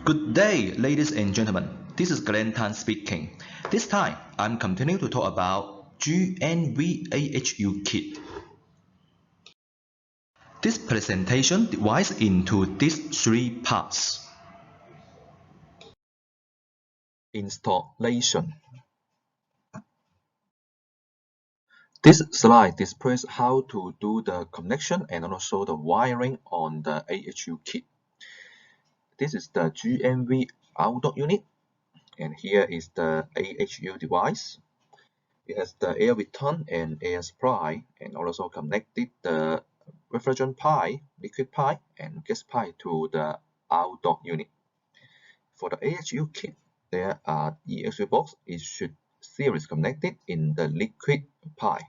Good day, ladies and gentlemen. This is Glenn Tan speaking. This time, I'm continuing to talk about GNV-AHU kit. This presentation divides into these three parts. Installation. This slide displays how to do the connection and also the wiring on the AHU kit. This is the GNV outdoor unit, and here is the AHU device. It has the air return and air supply, and also connected the refrigerant pipe, liquid pipe, and gas pipe to the outdoor unit. For the AHU kit, there are EXV box issued series connected in the liquid pipe,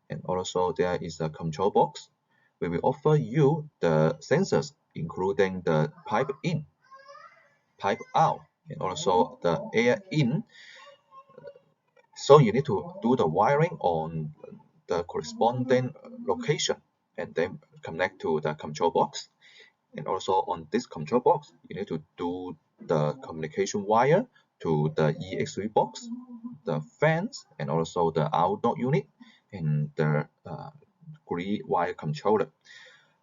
and also there is a control box. We will offer you the sensors, including the pipe in, pipe out, and also the air in. So you need to do the wiring on the corresponding location and then connect to the control box. And also on this control box, you need to do the communication wire to the EXV box, the fans, and also the outdoor unit and the grid wire controller.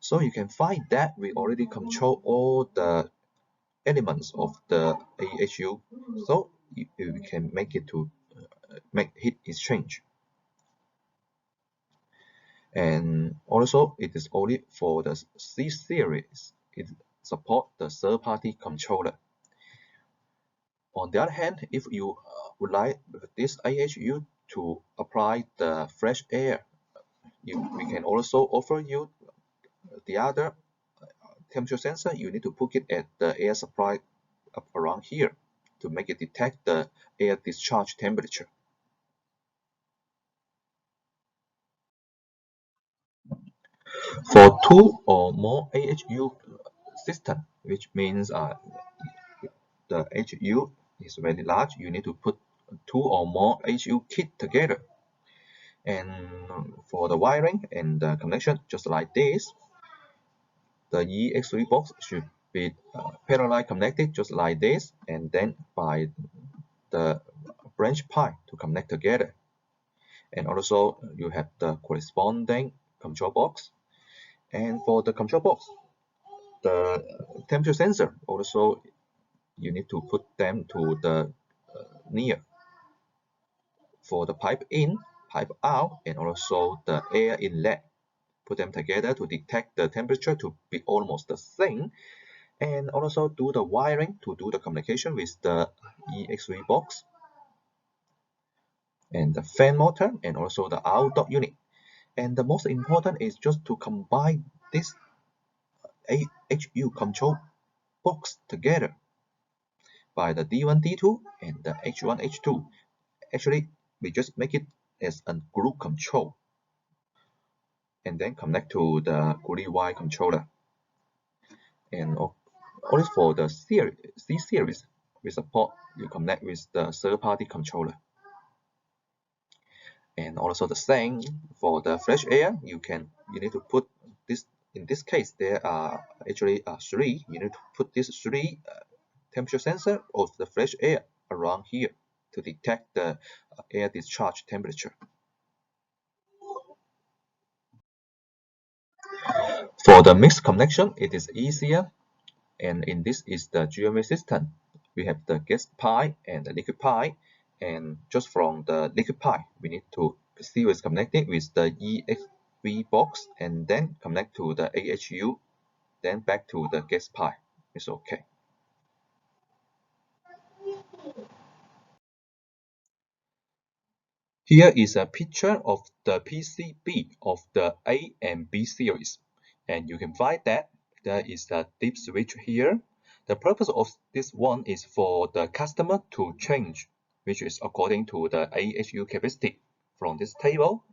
So you can find that we already control all the elements of the AHU, so you can make it to make heat exchange. And also it is only for the C series. It supports the third-party controller. On the other hand, if you would like this AHU to apply the fresh air, we can also offer you the other temperature sensor. You need to put it at the air supply up around here to make it detect the air discharge temperature. For two or more AHU system, which means the AHU is very large, you need to put two or more AHU kit together. And for the wiring and the connection, just like this, the EXV box should be parallel connected just like this, and then by the branch pipe to connect together. And also you have the corresponding control box. And for the control box, the temperature sensor also you need to put them to the near. For the pipe in, pipe out, and also the air inlet, put them together to detect the temperature to be almost the same, and also do the wiring to do the communication with the EXV box and the fan motor and also the outdoor unit. And the most important is just to combine this AHU control box together by the D1, D2 and the H1, H2. Actually, we just make it as a group control and then connect to the grid wire controller. And only for the C series, we support you connect with the third-party controller. And also the same for the fresh air, you need to put this. In this case, there are actually three. You need to put these three temperature sensor of the fresh air around here to detect the air discharge temperature. For the mixed connection, it is easier, and in this is the GNV system. We have the gas pipe and the liquid pipe, and just from the liquid pipe, we need to series connected with the EXV box and then connect to the AHU, then back to the gas pipe. It's okay. Here is a picture of the PCB of the A and B series, and you can find that there is a dip switch here. The purpose of this one is for the customer to change, which is according to the AHU capacity. From this table,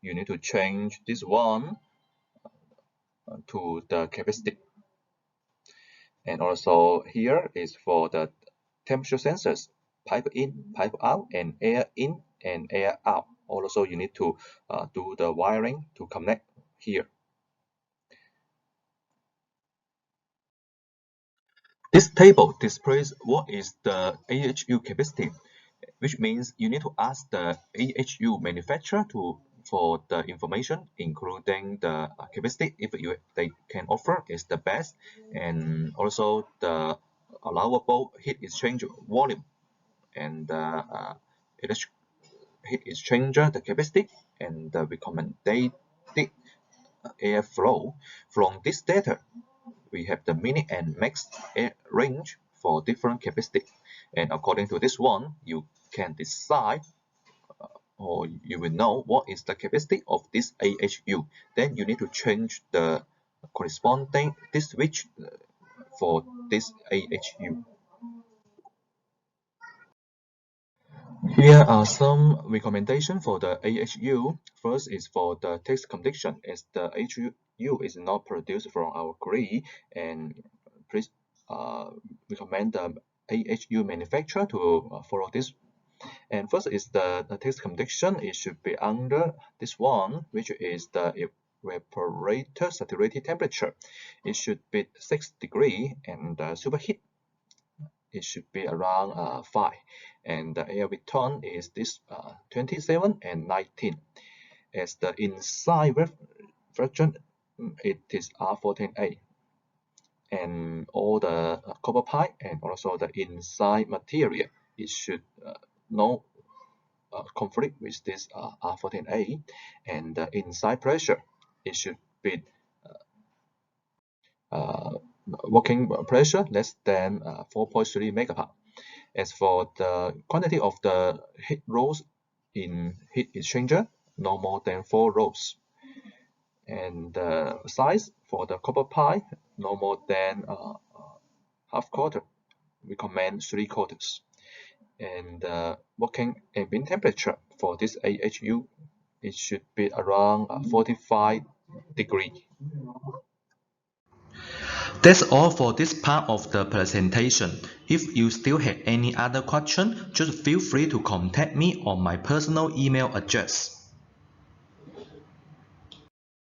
you need to change this one to the capacity. And also here is for the temperature sensors, pipe in, pipe out, and air in and air out. Also, you need to do the wiring to connect here. This table displays what is the AHU capacity, which means you need to ask the AHU manufacturer for the information, including the capacity if they can offer is the best, and also the allowable heat exchange volume and the heat exchanger, the capacity, and the recommended airflow. From this data, we have the minute and max air range for different capacity, and according to this one, you can decide or you will know what is the capacity of this AHU. Then you need to change the corresponding this switch for this AHU. Here are some recommendations for the AHU. First is for the taste condition, as the AHU is not produced from our grid, and please recommend the AHU manufacturer to follow this. And first is the taste condition. It should be under this one, which is the evaporator saturated temperature. It should be 6 degrees, and the superheat it should be around 5, and the air return is this 27 and 19. As the inside version, it is R14A, and all the copper pipe and also the inside material, it should no conflict with this R14A, and the inside pressure, it should be working pressure less than 4.3 megapascal. As for the quantity of the heat rows in heat exchanger, no more than 4 rows. And the size for the copper pipe, no more than half quarter. Recommend 3 quarters. And the working ambient temperature for this AHU, it should be around 45 degrees. That's all for this part of the presentation. If you still have any other question, just feel free to contact me on my personal email address.